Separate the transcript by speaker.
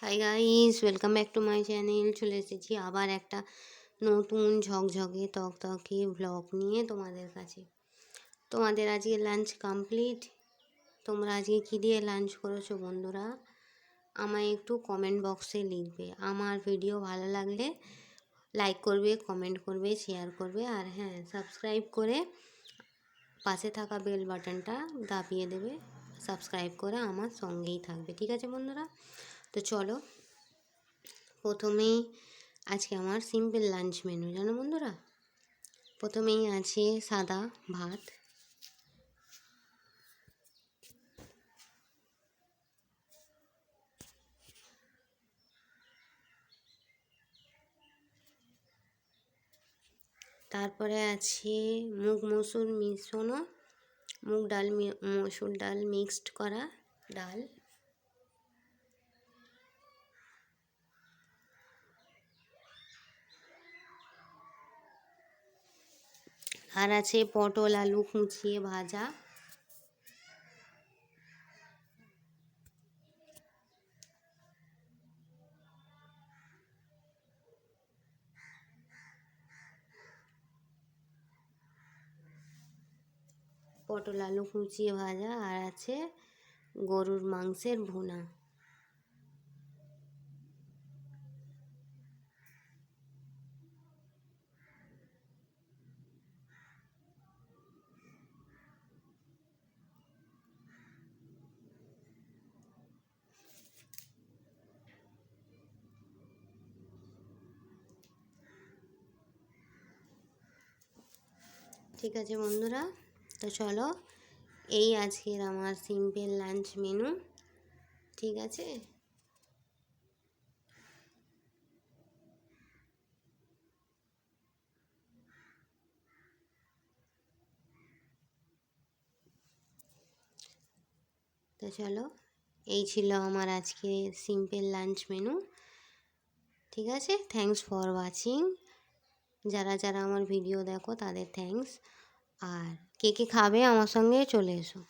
Speaker 1: Hi guys, welcome back to my channel. চলে এসেছি আবার একটা নতুন ঝকঝকে তকতকে ব্লগ নিয়ে তোমাদের কাছে। তোমাদের আজকে লাঞ্চ কমপ্লিট? তোমরা আজকে কী দিয়ে লাঞ্চ করেছো বন্ধুরা? আমায় একটু কমেন্ট বক্সে লিখবে। আমার ভিডিও ভালো লাগলে লাইক করবে, কমেন্ট করবে, শেয়ার করবে, আর হ্যাঁ, সাবস্ক্রাইব করে পাশে থাকা বেল বাটনটা দাবিয়ে দেবে। সাবস্ক্রাইব করে আমার সঙ্গেই থাকবে, ঠিক আছে বন্ধুরা? তো চলো, প্রথমেই আজকে আমার সিম্পল লাঞ্চ মেনু, জানো বন্ধুরা। প্রথমেই আছে সাদা ভাত, তারপরে আছে মুগ মসুর মিশ্রণ, মুগ ডাল মসুর ডাল মিক্সড করা ডাল, আর আছে পটল আলু কুচিয়ে ভাজা, পটল আলু কুচিয়ে ভাজা, আর আছে গরুর মাংসের ভুনা। ঠিক আছে বন্ধুরা, তো চলো, এই আজকের আমার সিম্পল লাঞ্চ মেনু, ঠিক আছে। তো চলো, এই ছিল আমার আজকে সিম্পল লাঞ্চ মেনু, ঠিক আছে। Thanks for watching. যারা যারা আমার ভিডিও দেখো তাদের থ্যাঙ্কস। আর কে কে খাবে আমার সঙ্গে চলে এসো।